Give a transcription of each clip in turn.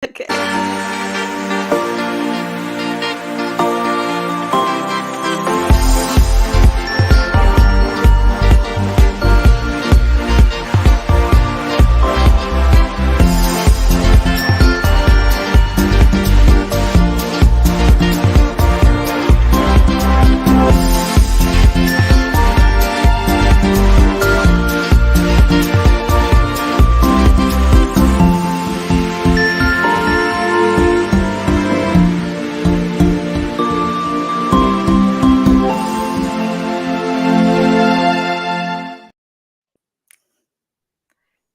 Okay.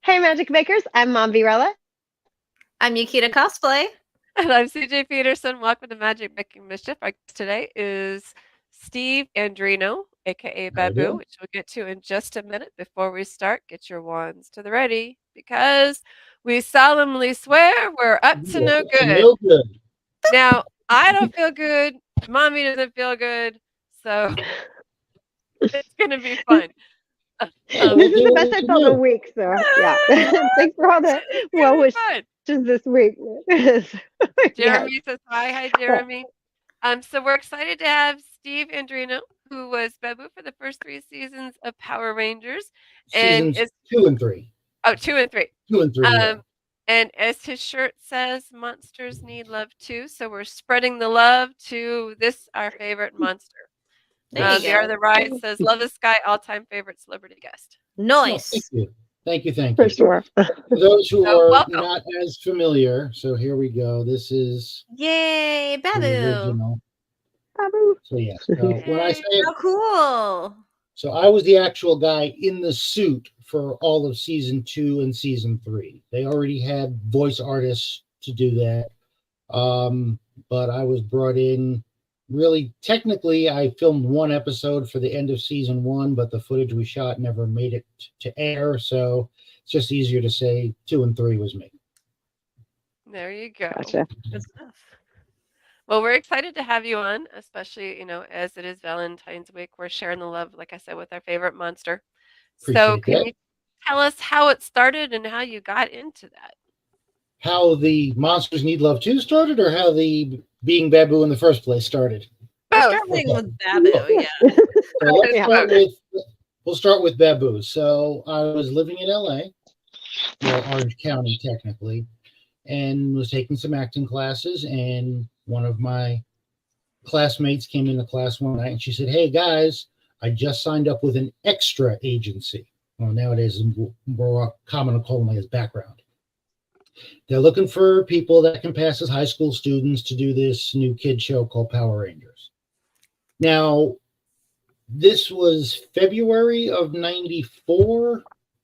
Hey, Magic Makers, I'm Mombierella. I'm Yukita Cosplay. And I'm CJ Peterson. Welcome to Magic Making Mischief. Our guest today is Steve Andreno, aka Babu, which we'll get to in just a minute. Before we start, get your wands to the ready because we solemnly swear we're up to no good. No good. Now, I don't feel good. Mommy doesn't feel good. So it's going to be fun. This is the best I felt in a week, so yeah. Thanks for all the well wishes this week. Jeremy says hi. Hi, Jeremy. So we're excited to have Steve Andreno, who was Babu for the first 3 seasons of Power Rangers. Seasons 2 and 3. Oh, 2 and 3. 2 and 3. Yeah. And as his shirt says, monsters need love too. So we're spreading the love to this, our favorite monster. The Art of the Ride says, love this guy, all-time favorite celebrity guest. Nice. Oh, thank you. For sure. For those who are not as familiar, so here we go. This is Yay, Babu. Babu. So yes, when I say how cool. So I was the actual guy in the suit for all of season 2 and season 3. They already had voice artists to do that. But I was brought in. Really, technically, I filmed 1 episode for the end of season 1, but the footage we shot never made it to air, so it's just easier to say 2 and 3 was me. There you go. Gotcha. Good stuff. Well, we're excited to have you on, especially, as it is Valentine's week. We're sharing the love, like I said, with our favorite monster. So can you tell us how it started and how you got into that? How the Monsters Need Love 2 started, or how the being Babu in the first place started? Starting with Babu, yeah. So we'll start with Babu. So I was living in LA, Orange County technically, and was taking some acting classes, and one of my classmates came into class one night and she said, "Hey guys, I just signed up with an extra agency." Well, nowadays it's more common to call them as background. They're looking for people that can pass as high school students to do this new kid show called Power Rangers. Now, this was February of '94,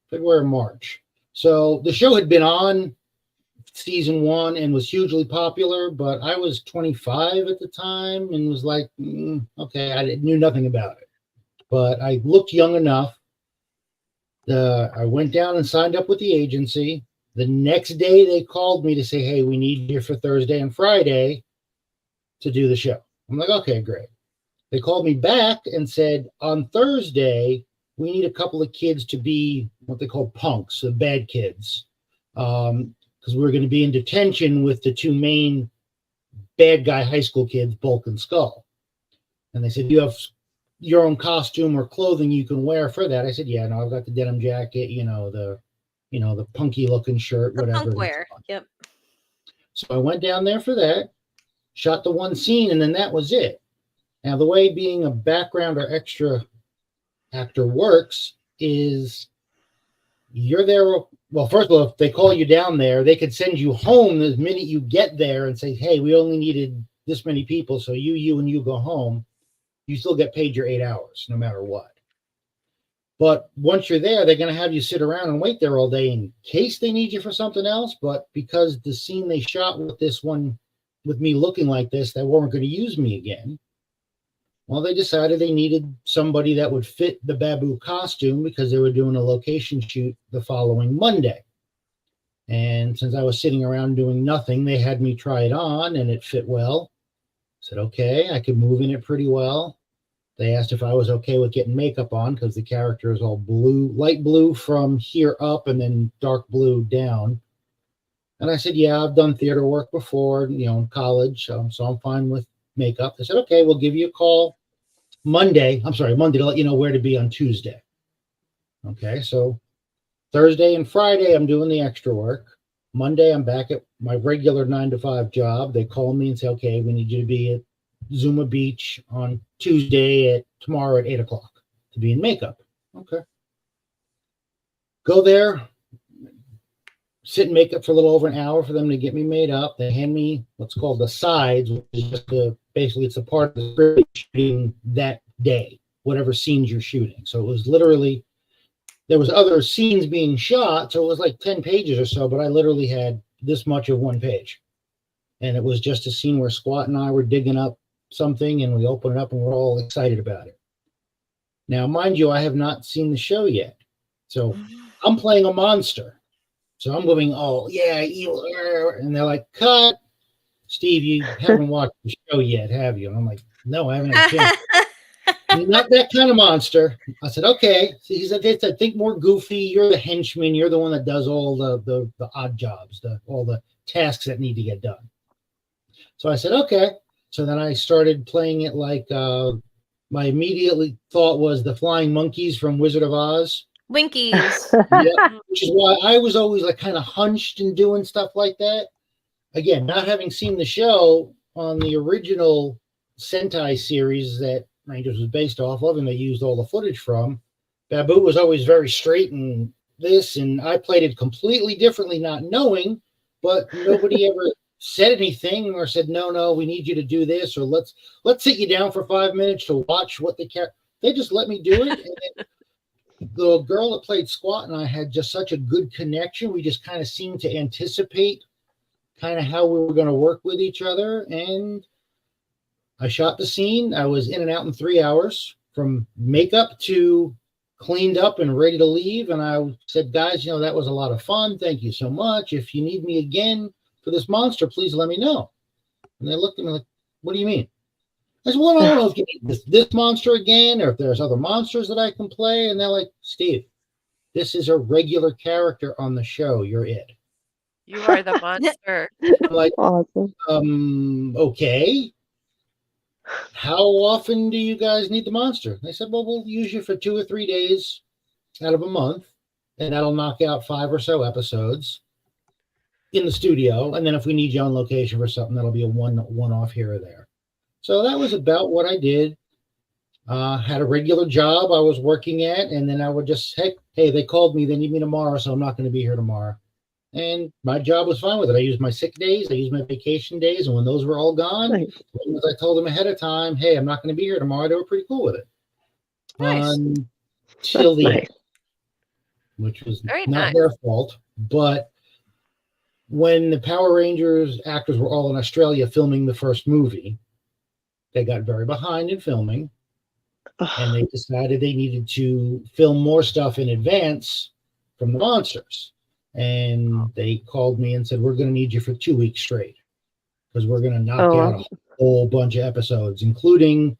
February, March. So the show had been on season 1 and was hugely popular, but I was 25 at the time and was like, okay, I knew nothing about it. But I looked young enough. I went down and signed up with the agency. The next day, they called me to say, "Hey, we need you for Thursday and Friday to do the show." I'm like, okay, great. They called me back and said, on Thursday, we need a couple of kids to be what they call punks, the bad kids, because we're going to be in detention with the 2 main bad guy high school kids, Bulk and Skull. And they said, "You have your own costume or clothing you can wear for that?" I said, "Yeah, no, I've got the denim jacket, the punky looking shirt, whatever." Punk wear. Yep. So I went down there for that, shot the 1 scene, and then that was it. Now, the way being a background or extra actor works is you're there. Well, first of all, if they call you down there, they could send you home the minute you get there and say, "Hey, we only needed this many people, so you go home." You still get paid your 8 hours, no matter what. But once you're there, they're going to have you sit around and wait there all day in case they need you for something else. But because the scene they shot with this one, with me looking like this, they weren't going to use me again. Well, they decided they needed somebody that would fit the Babu costume because they were doing a location shoot the following Monday. And since I was sitting around doing nothing, they had me try it on and it fit well. I said, okay, I could move in it pretty well. They asked if I was okay with getting makeup on because the character is all blue, light blue from here up and then dark blue down. And I said, yeah, I've done theater work before, in college, so I'm fine with makeup. They said, okay, we'll give you a call Monday to let you know where to be on Tuesday. Okay, so Thursday and Friday, I'm doing the extra work. Monday, I'm back at my regular 9 to 5 job. They call me and say, okay, we need you to be at Zuma Beach on Tuesday tomorrow at 8 o'clock to be in makeup. Okay. Go there, sit in makeup for a little over an hour for them to get me made up. They hand me what's called the sides, which is just basically it's a part of the script shooting that day, whatever scenes you're shooting. So it was literally, there was other scenes being shot, so it was like 10 pages or so, but I literally had this much of one page. And it was just a scene where Squat and I were digging up something, and we open it up and we're all excited about it. Now, mind you, I have not seen the show yet. So I'm playing a monster. So I'm going, oh, yeah, evil. And they're like, cut. Steve, you haven't watched the show yet, have you? And I'm like, no, I haven't had a chance. You're not that kind of monster. I said, okay. So he said, I think more goofy. You're the henchman. You're the one that does all the odd jobs, all the tasks that need to get done. So I said, okay. So then I started playing it like my immediately thought was the flying monkeys from Wizard of Oz. Winkies. Yeah, which is why I was always like kind of hunched and doing stuff like that. Again, not having seen the show on the original Sentai series that Rangers was based off of, and they used all the footage from, Babu was always very straight and this, and I played it completely differently, not knowing, but nobody ever said anything or said, no, we need you to do this, or let's sit you down for 5 minutes to watch what they care. They just let me do it. And the girl that played Squat and I had just such a good connection. We just kind of seemed to anticipate kind of how we were going to work with each other. And I shot the scene. I was in and out in 3 hours from makeup to cleaned up and ready to leave. And I said, guys, that was a lot of fun. Thank you so much. If you need me again for this monster, please let me know. And they looked at me like, what do you mean? I said, well, I don't know if you need this monster again or if there's other monsters that I can play. And they're like, Steve, this is a regular character on the show. You're it. You are the monster. I'm like, awesome. Okay. How often do you guys need the monster? They said, well, we'll use you for 2 or 3 days out of a month, and that'll knock out 5 or so episodes in the studio. And then if we need you on location for something, that'll be a one-off here or there. So that was about what I did. Had a regular job I was working at, and then I would just, hey, they called me, they need me tomorrow, so I'm not going to be here tomorrow. And my job was fine with it. I used my sick days, I used my vacation days, and when those were all gone, as I told them ahead of time, hey, I'm not going to be here tomorrow, they were pretty cool with it. Nice. Until the end, which was not their fault. But when the Power Rangers actors were all in Australia filming the first movie, they got very behind in filming, and they decided they needed to film more stuff in advance from the monsters. And they called me and said, we're going to need you for 2 weeks straight because we're going to knock out a whole bunch of episodes, including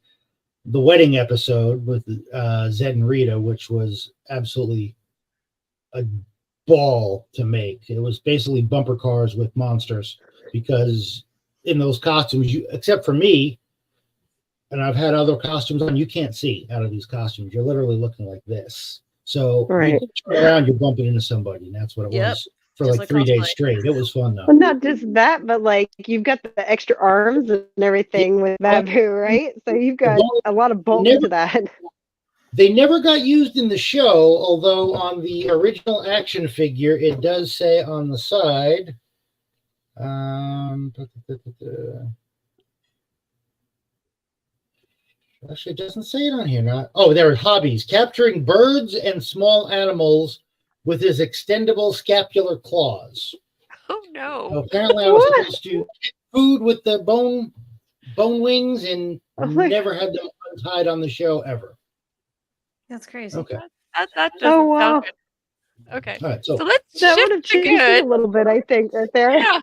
the wedding episode with Zed and Rita, which was absolutely a ball to make. It was basically bumper cars with monsters, because in those costumes, except for me, and I've had other costumes on, you can't see out of these costumes. You're literally looking like this. So you turn around, you're bumping into somebody, and that's what it was for like 3 days straight. It was fun though. Well, not just that, but like you've got the extra arms and everything with Babu, right? So you've got a lot of bulk to that. They never got used in the show, although on the original action figure, it does say on the side. Actually, it doesn't say it on here. There are hobbies. Capturing birds and small animals with his extendable scapular claws. Oh, no. So apparently, I was supposed to get food with the bone wings and never had them untied on the show ever. That's crazy. Okay. That doesn't sound good. Okay. All right, so let's that would shift have to changed it a little bit, I think, right there. Yeah.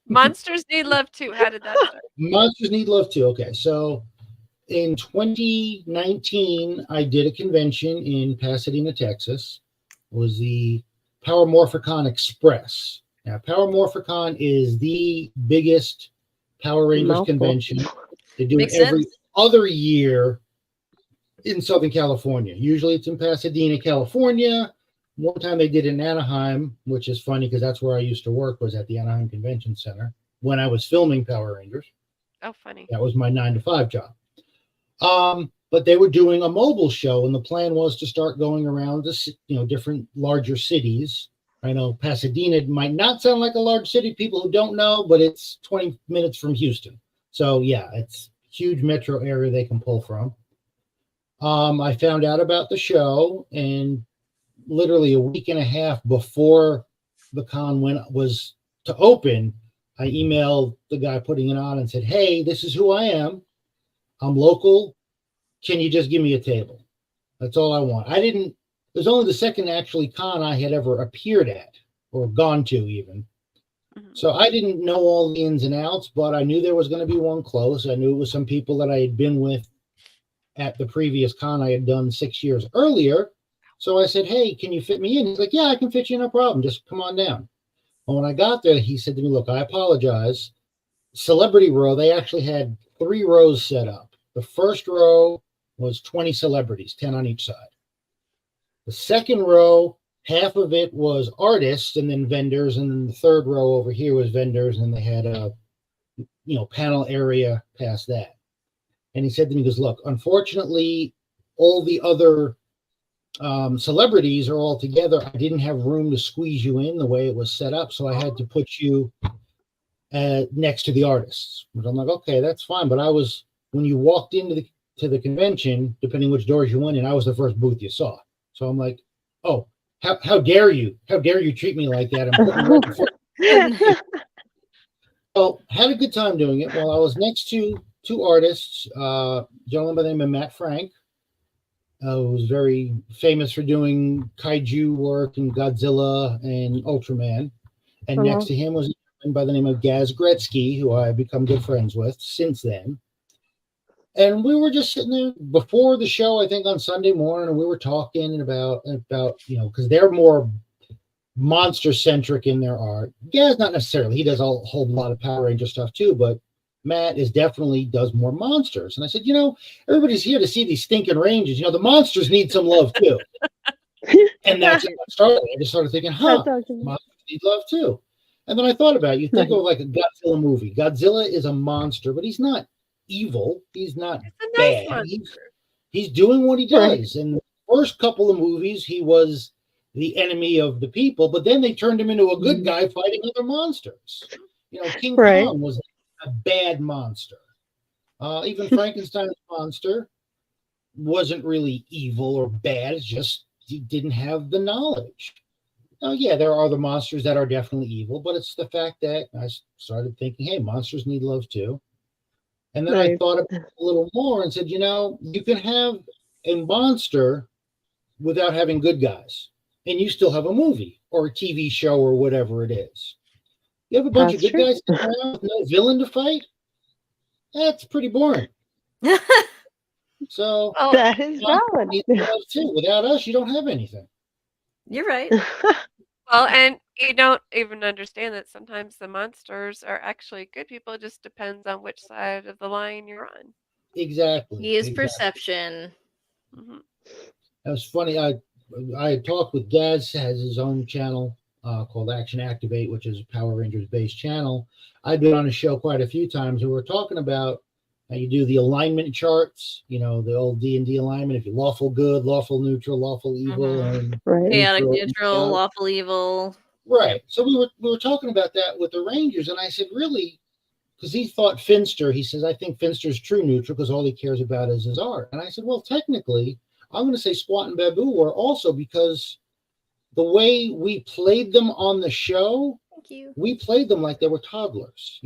Monsters Need Love Too. How did that start? Monsters Need Love Too. Okay, so in 2019, I did a convention in Pasadena, Texas. It was the Power Morphicon Express. Now, Power Morphicon is the biggest Power Rangers Mouthful. convention. They do Makes it every sense. other year in Southern California. Usually it's in Pasadena, California. One time they did it in Anaheim, which is funny because that's where I used to work, was at the Anaheim Convention Center when I was filming Power Rangers. Oh, funny. That was my 9-to-5 job. But they were doing a mobile show, and the plan was to start going around to, different larger cities. I know Pasadena might not sound like a large city, people who don't know, but it's 20 minutes from Houston. So yeah, it's a huge metro area they can pull from. I found out about the show, and literally a week and a half before the con was to open, I emailed the guy putting it on and said, "Hey, this is who I am. I'm local. Can you just give me a table? That's all I want." It was only the second actually con I had ever appeared at or gone to even. Mhm. So I didn't know all the ins and outs, but I knew there was going to be one close. I knew it was some people that I had been with at the previous con I had done 6 years earlier. So I said, "Hey, can you fit me in?" He's like, "Yeah, I can fit you, no problem. Just come on down." Well, when I got there, he said to me, "Look, I apologize. Celebrity row, they actually had 3 rows set up. The first row was 20 celebrities, 10 on each side. The second row, half of it was artists and then vendors, and then the third row over here was vendors, and they had a panel area past that." And he said to me, he goes, "Look, unfortunately, all the other celebrities are all together. I didn't have room to squeeze you in the way it was set up, so I had to put you next to the artists." But I'm like, "Okay, that's fine." But when you walked into the convention, depending which doors you went in, I was the first booth you saw. So I'm like, "Oh, how dare you? How dare you treat me like that?" I'm putting right before. Well, had a good time doing it. Well, I was next to 2 artists, a gentleman by the name of Matt Frank, who was very famous for doing kaiju work and Godzilla and Ultraman. And next to him was a gentleman by the name of Gaz Gretzky, who I've become good friends with since then. And we were just sitting there before the show, I think on Sunday morning, and we were talking about because they're more monster-centric in their art. Gaz, not necessarily. He does a whole lot of Power Ranger stuff too, but Matt definitely does more monsters. And I said, everybody's here to see these stinking Rangers. The monsters need some love too. And that's how it started. I just started thinking, monsters need love too. And then I thought about it. You think of like a Godzilla movie. Godzilla is a monster, but he's not evil. He's not Nice bad. He's doing what he does. And the first couple of movies, he was the enemy of the people, but then they turned him into a good guy fighting other monsters. King Kong was a bad monster. Even Frankenstein's monster wasn't really evil or bad. It's just he didn't have the knowledge. Now, yeah, there are other monsters that are definitely evil, but it's the fact that I started thinking, hey, monsters need love too. And then I thought about it a little more and said, you can have a monster without having good guys, and you still have a movie or a TV show or whatever it is. You have a bunch of good guys sitting around with no villain to fight. That's pretty boring. So that is valid. Too. Without us, you don't have anything. You're right. Well, and you don't even understand that sometimes the monsters are actually good people. It just depends on which side of the line you're on. Exactly. He is perception. Mm-hmm. That was funny. I talked with Gaz, has his own channel called Action Activate, which is a Power Rangers based channel. I've been on a show quite a few times. We were talking about how you do the alignment charts, the old D&D alignment. If you're lawful good, lawful neutral, lawful evil, and chaotic neutral, lawful evil. Right. So we were talking about that with the Rangers, and I said, really, because he thought Finster. He says, I think Finster's true neutral because all he cares about is his art. And I said, well, technically, I'm going to say Squat and Babu were also, because the way we played them on the show, we played them like they were toddlers,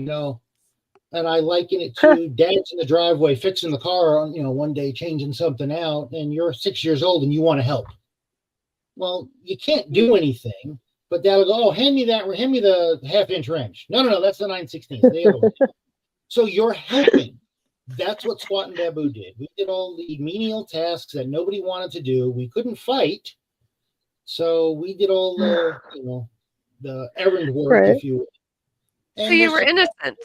and I liken it to dad's in the driveway fixing the car on, one day changing something out, and you're 6 years old and you want to help. Well, you can't do anything, but dad'll go, oh, hand me the 1/2-inch wrench. No, that's the 9/16. So you're helping. That's what Squat and Babu did. We did all the menial tasks that nobody wanted to do. We couldn't fight. So we did all the, errand work, Right. if you will. So And you most were of the- innocent.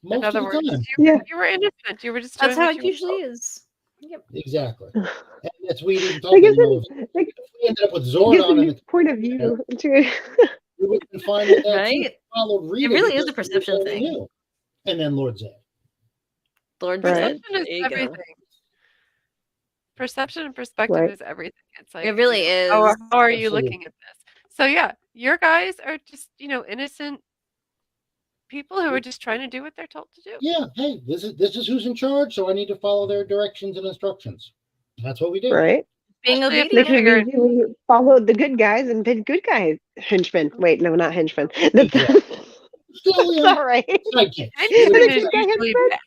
most In other of the words, time. Yeah. you were innocent. You were just That's doing how what it you usually is. Yep. Exactly. And that's we even I told guess them, if like, we ended up with I guess Zordon from in his the point of view, too. we would have been fine with that too. Right? Followed Rita It really is because a perception that's all we thing. knew. And then Lord Zed. Lord Right. said. Perception is There you go. everything. Perception and perspective Right. is everything. It's like It really you know, is. how are you Absolutely. looking at this? So yeah, your guys are just innocent people who are just trying to do what they're told to do. Yeah, hey, this is who's in charge, so I need to follow their directions and instructions. That's what we do. Right? Being Especially if This they're obedient. is figuring, easy. We followed the good guys and been good guys. Henchmen. Wait, no, not henchmen. Exactly. Still, It's all right. sidekicks. henchman The is good guy usually henchmen.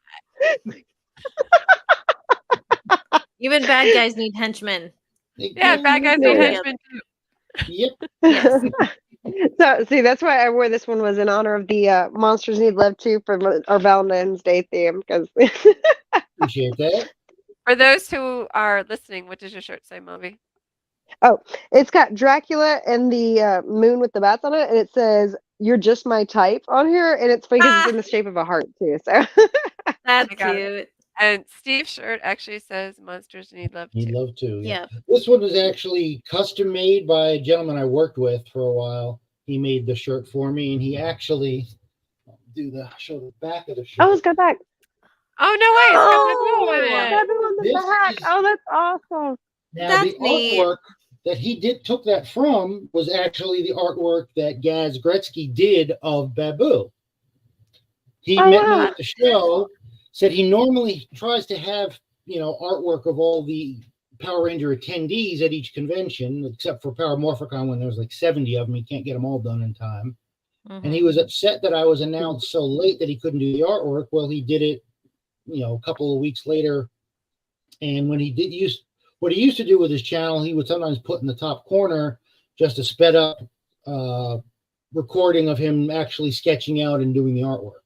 bad. Even bad guys need henchmen. Yeah, bad guys Yeah, need yeah. henchmen too. Yep. Yes. So see, that's why I wore this one was in honor of the Monsters Need Love too for our Valentine's Day theme because Appreciate that. For those who are listening, what does your shirt say, Mommy? it's got Dracula and the moon with the bats on it, and it says "You're just my type" on here, and it's because it's in the shape of a heart too. So That's I got it. cute. And Steve's shirt actually says "Monsters Need Love Need too." love too. Yeah. This one was actually custom made by a gentleman I worked with for a while. He made the shirt for me, and he actually show the back of the shirt. oh, it's got back. Oh no way! It's got the Oh, blue on It's it. got it on the This back. is- Oh, that's awesome. Now That's the neat. artwork that he took that from was actually the artwork that Gaz Gretzky did of Babu. He Oh, met me wow. at the show, said he normally tries to have artwork of all the Power Ranger attendees at each convention, except for Power Morphicon when there's like 70 of them. He can't get them all done in time. And he was upset that I was announced so late that he couldn't do the artwork. Well, he did it, a couple of weeks later. And when he what he used to do with his channel, he would sometimes put in the top corner just a sped up recording of him actually sketching out and doing the artwork.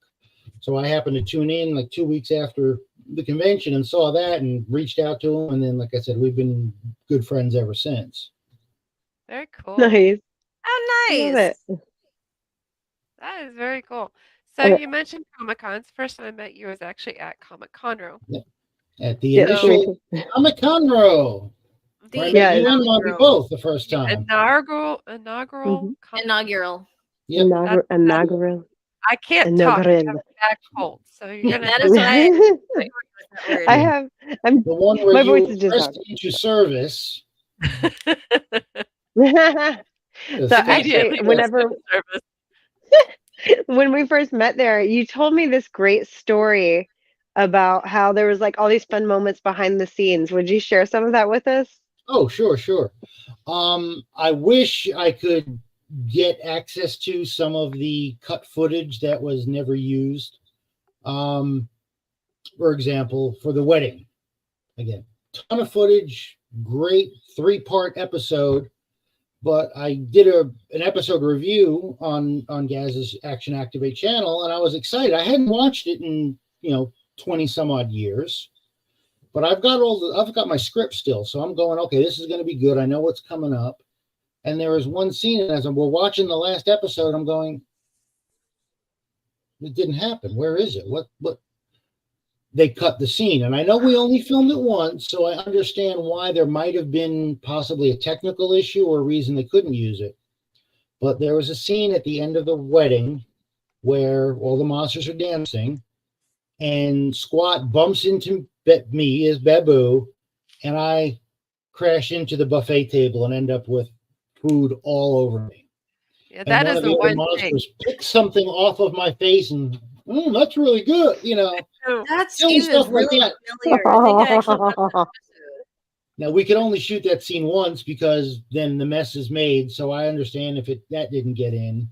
So I happened to tune in like 2 weeks after the convention and saw that and reached out to him. And then, like I said, we've been good friends ever since. Very cool. Nice. Oh, Love nice. it. That is very cool. So Okay. you mentioned Comic Cons. First time I met you was actually at Comic Conro. At the Yeah, initial Comic Conro. The I Yeah, met you and Bobby inaugural. both the first time. Inaugural Mhm. Comic- Inaugural. Yep. Inaugural. I can't talk. I have Inaugural. a back cold, so you're gonna That have is to- why that word. I have. I'm. The one where My you voice is just pressed out. into service. So Yes. actually, Immediately whenever service. when we first met there, you told me this great story about how there was like all these fun moments behind the scenes. Would you share some of that with us? Oh, sure. I wish I could get access to some of the cut footage that was never used. For example, for the wedding. Again, ton of footage, great 3-part episode. But I did an episode review on Gaz's Action Activate channel, and I was excited. I hadn't watched it in 20 some odd years, but I've got my script still, so I'm going, okay, this is going to be good. I know what's coming up. And there was one scene, and as we're watching the last episode, I'm going, it didn't happen. Where is it? What? They cut the scene, and I know we only filmed it once, so I understand why there might have been possibly a technical issue or a reason they couldn't use it. But there was a scene at the end of the wedding where all the monsters are dancing, and Squat bumps into me as Babu, and I crash into the buffet table and end up with food all over me. Yeah, that is the one thing. Monsters pick something off of my face and that's really good, That Silly scene is stuff like really that. familiar. I think I actually watched that episode. Now we could only shoot that scene once because then the mess is made. So I understand if that didn't get in.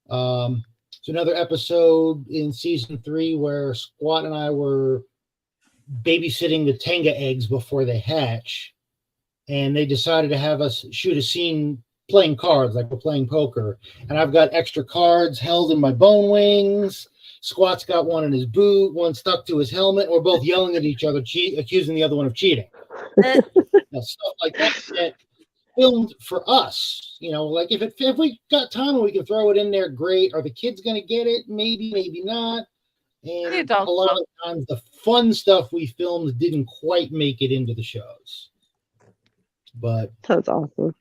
It's another episode in season 3 where Squat and I were babysitting the Tenga eggs before they hatch, and they decided to have us shoot a scene playing cards like we're playing poker. And I've got extra cards held in my bone wings. Squat's got one in his boot, one stuck to his helmet. We're both yelling at each other, accusing the other one of cheating. Now, stuff like that filmed for us. Like if we got time and we can throw it in there, great. Are the kids going to get it? Maybe, maybe not. The And a adults lot will. of times the fun stuff we filmed didn't quite make it into the shows. But That's awesome.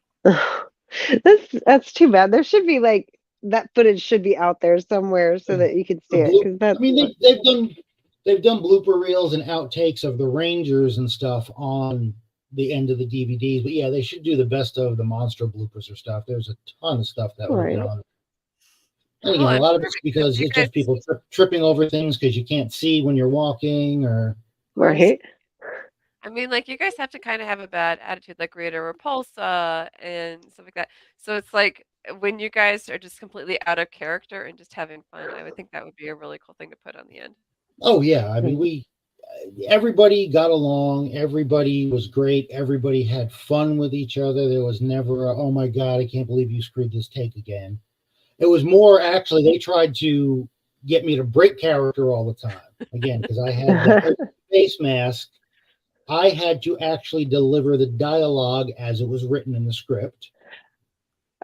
That's too bad. There should be like that footage should be out there somewhere so that you can see it because I that's mean, they've done blooper reels and outtakes of the Rangers and stuff on the end of the DVDs. But yeah, they should do the best of the monster bloopers or stuff. There's a ton of stuff that would right. be on. And Oh, again, a I'm lot of sure it's because because you it's guys, just people tripping over things because you can't see when you're walking or. of course. Right. I mean, like you guys have to kind of have a bad attitude, like Rita Repulsa and stuff like that. So it's like when you guys are just completely out of character and just having fun, I would think that would be a really cool thing to put on the end. Oh yeah, I mean everybody got along. Everybody was great. Everybody had fun with each other. There was never a, oh my God, I can't believe you screwed this take again. It was more actually they tried to get me to break character all the time. Again, because I had the face mask. I had to actually deliver the dialogue as it was written in the script.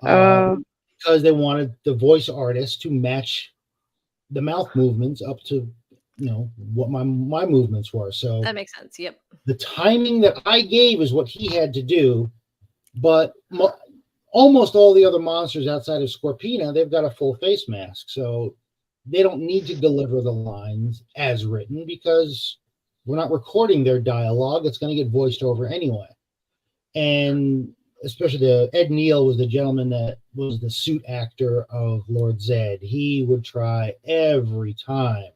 Because they wanted the voice artist to match the mouth movements up to what my movements were. So That makes sense. Yep. the timing that I gave is what he had to do, but almost all the other monsters outside of Scorpina, they've got a full face mask, so they don't need to deliver the lines as written because we're not recording their dialogue. It's going to get voiced over anyway. And especially Ed Neal was the gentleman that was the suit actor of Lord Zed. He would try every time,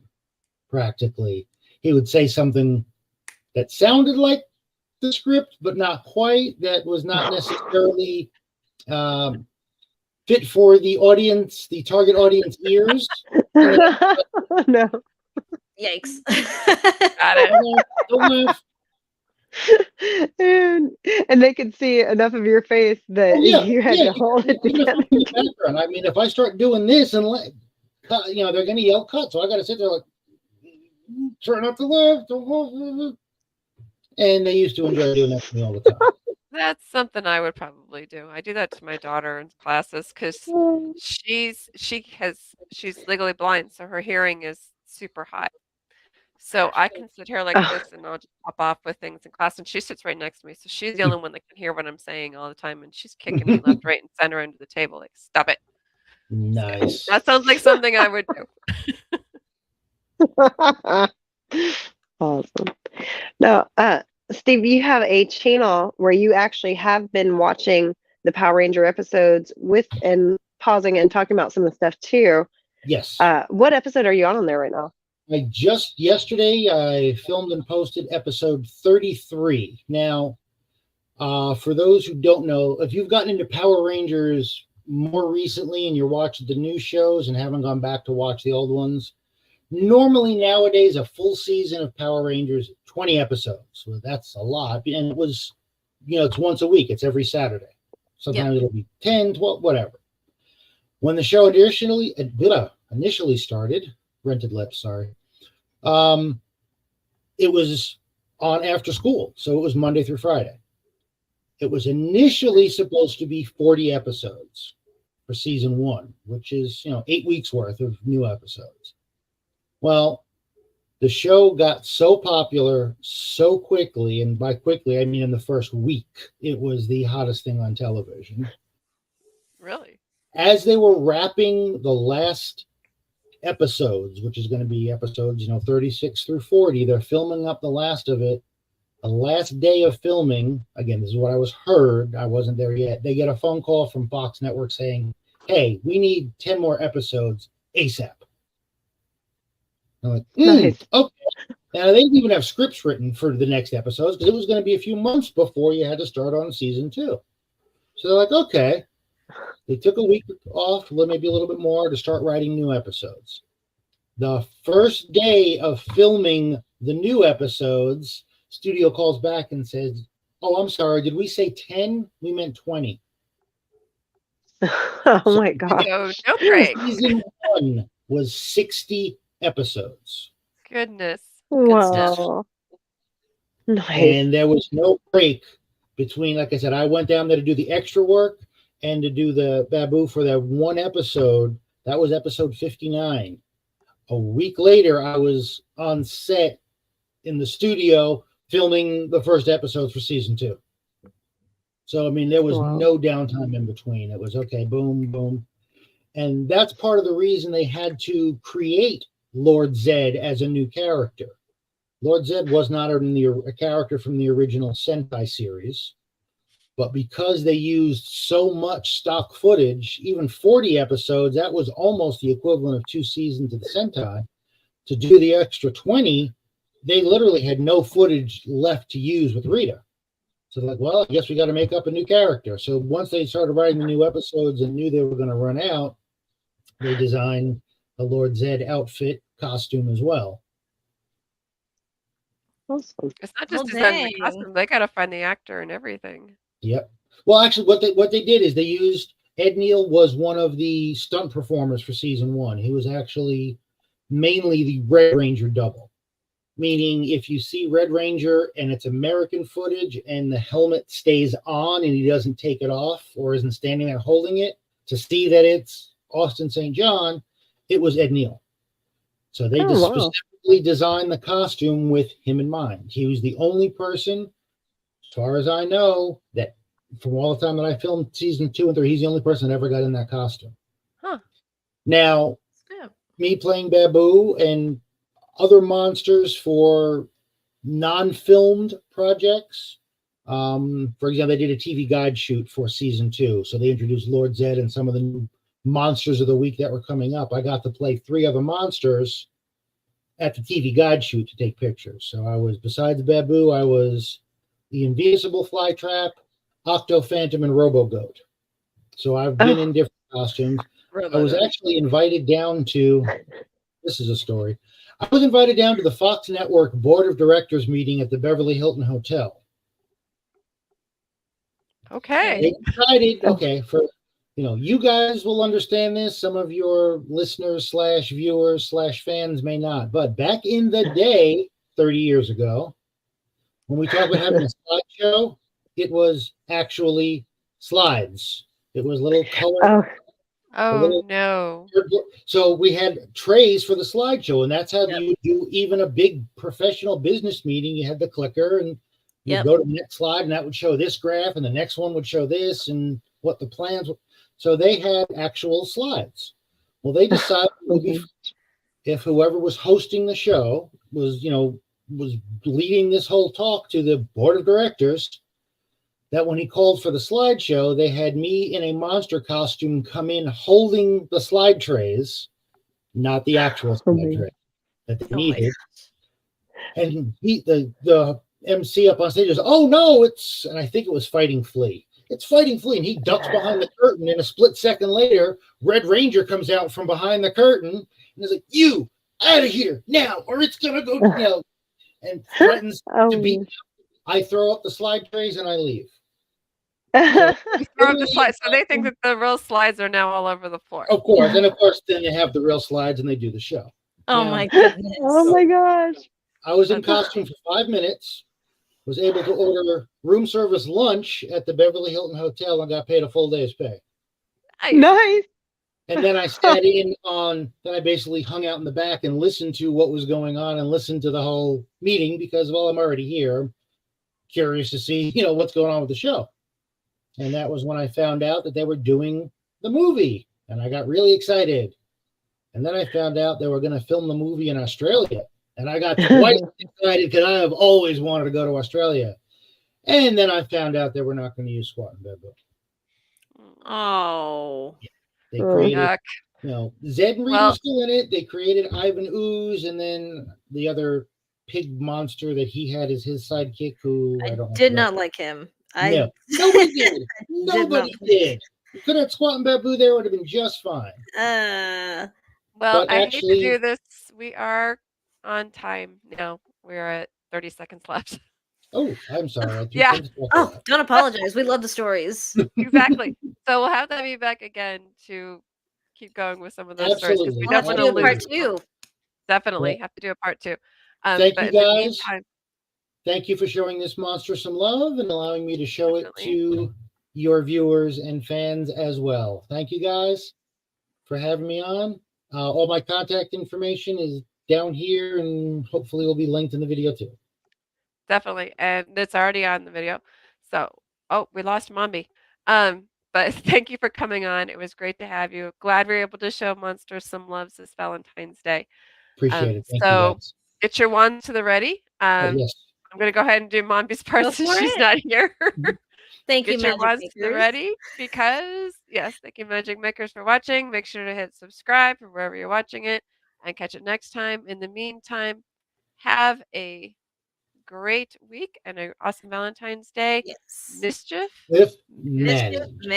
practically. He would say something that sounded like the script, but not quite, that was not necessarily fit for the audience, the target audience ears. No. Yikes. Got it. Don't laugh. And they could see enough of your face that you had to hold it Even together. in the background. I mean, if I start doing this and they're going to yell cut, so I got to sit there like turn up the left, and they used to enjoy doing that to me all the time. That's something I would probably do. I do that to my daughter in classes because she's legally blind, so her hearing is super high. So I can sit here like this and I'll just pop off with things in class. And she sits right next to me. So she's the only one that can hear what I'm saying all the time. And she's kicking me left, right, and center under the table. Like, stop it. Nice. So that sounds like something I would do. Awesome. Now, Steve, you have a channel where you actually have been watching the Power Ranger episodes with and pausing and talking about some of the stuff too. Yes. What episode are you on there right now? Yesterday I filmed and posted episode 33. Now, for those who don't know, if you've gotten into Power Rangers more recently and you're watching the new shows and haven't gone back to watch the old ones, normally nowadays a full season of Power Rangers, 20 episodes. So that's a lot. And it was, it's once a week. It's every Saturday. Sometimes it'll be 10, 12, whatever. When the show initially started, Rented Lips, sorry. It was on after school, so it was Monday through Friday. It was initially supposed to be 40 episodes for season 1, which is 8 weeks worth of new episodes. Well, the show got so popular so quickly, and by quickly I mean in the first week, it was the hottest thing on television. Really? As they were wrapping the last episodes, which is going to be episodes 36 through 40, they're filming up the last of it. The last day of filming, again, this is what I was heard, I wasn't there yet, they get a phone call from Fox Network saying, hey, we need 10 more episodes ASAP. I'm like, Nice. Okay. Now they didn't even have scripts written for the next episodes because it was going to be a few months before you had to start on season 2. So they're like, okay. They took a week off, maybe a little bit more, to start writing new episodes. The first day of filming the new episodes, studio calls back and says, oh, I'm sorry, did we say 10? We meant 20. Oh my God. No break. Season 1 was 60 episodes. Goodness. Wow. Nice. And there was no break between, like I said, I went down there to do the extra work and to do the Babu for that one episode. That was episode 59. A week later, I was on set in the studio filming the first episodes for season 2. So, I mean, there was no downtime in between. It was okay, boom, boom. And that's part of the reason they had to create Lord Zed as a new character. Lord Zed was not a character from the original Sentai series, but because they used so much stock footage, even 40 episodes, that was almost the equivalent of 2 seasons of the Sentai. To do the extra 20, they literally had no footage left to use with Rita. So they're like, well, I guess we got to make up a new character. So once they started writing the new episodes and knew they were going to run out, they designed the Lord Zed outfit costume as well. Awesome. It's not just designing the costume; they got to find the actor and everything. Yep. Well, actually, what they did is they used Ed Neal was one of the stunt performers for season 1. He was actually mainly the Red Ranger double, meaning if you see Red Ranger and it's American footage and the helmet stays on and he doesn't take it off or isn't standing there holding it to see that it's Austin St. John, it was Ed Neal. So they specifically designed the costume with him in mind. He was the only person, as far as I know, that from all the time that I filmed season 2 and 3, he's the only person that ever got in that costume. Huh. Now, me playing Babu and other monsters for non-filmed projects. For example, they did a TV guide shoot for season 2. So they introduced Lord Zed and some of the new monsters of the week that were coming up. I got to play 3 other monsters at the TV guide shoot to take pictures. So I was, besides Babu, I was the Invisible Flytrap, Octo Phantom, and Robo Goat. So I've been in different costumes. I was actually invited down to, this is a story. I was invited down to the Fox Network Board of Directors meeting at the Beverly Hilton Hotel. Okay. They decided, okay, for, you guys will understand this. Some of your listeners / viewers / fans may not. But back in the day, 30 years ago, when we talk about having a slideshow, it was actually slides. It was little color. No. So we had trays for the slideshow, and that's how you do even a big professional business meeting. You had the clicker, and you go to the next slide, and that would show this graph, and the next one would show this, and what the plans were. So they had actual slides. Well, they decided if whoever was hosting the show was leading this whole talk to the board of directors, that when he called for the slideshow, they had me in a monster costume come in holding the slide trays, not the actual slide tray that they needed. And the MC up on stage goes, "Oh no, and I think it was Fighting Flea. It's Fighting Flea," and he ducks behind the curtain. And a split second later, Red Ranger comes out from behind the curtain and is like, "You out of here now, or it's gonna go down," and threatens to beat me. I throw up the slide trays and I leave. So they think that the real slides are now all over the floor. Of course, and then they have the real slides and they do the show. My goodness! Oh my gosh! I was in costume for 5 minutes. Was able to order room service lunch at the Beverly Hilton Hotel and got paid a full day's pay. Nice. And then I sat then I basically hung out in the back and listened to what was going on and listened to the whole meeting because, well, I'm already here. I'm curious to see, what's going on with the show. And that was when I found out that they were doing the movie. And I got really excited. And then I found out they were going to film the movie in Australia. And I got quite excited because I have always wanted to go to Australia. And then I found out they were not going to use Squat and Babu. Oh. They created, Zed and Rita was still in it. They created Ivan Ooze, and then the other pig monster that he had as his sidekick, who I did not like him. No, nobody did. Nobody did. You could have Squat and Babu there; would have been just fine. Well, I hate to do this. We are on time now. We're at 30 seconds left. Oh, I'm sorry. Don't apologize. We love the stories. Exactly. So we'll have to have you back again to keep going with some of those stories. We have to do a part 2. Definitely have to do a part 2. Thank you guys. thank you for showing this monster some love and allowing me to show Definitely. it to your viewers and fans as well. Thank you guys for having me on. All my contact information is down here and hopefully will be linked in the video too. Definitely. And it's already on the video. So, oh, we lost Mombi. But thank you for coming on. It was great to have you. Glad we were able to show monsters some loves this Valentine's Day. Appreciate it. Thank you So guys. get your wands to the ready. Yes. I'm going to go ahead and do Mombi's part Go since for she's it. not here. Thank you, Get your Magic wands to the Makers. ready because, yes, thank you, Magic Makers, for watching. Make sure to hit subscribe for wherever you're watching it and catch it next time. In the meantime, have a great week and an awesome Valentine's Day. Yes. Mischief. With Mischief magic.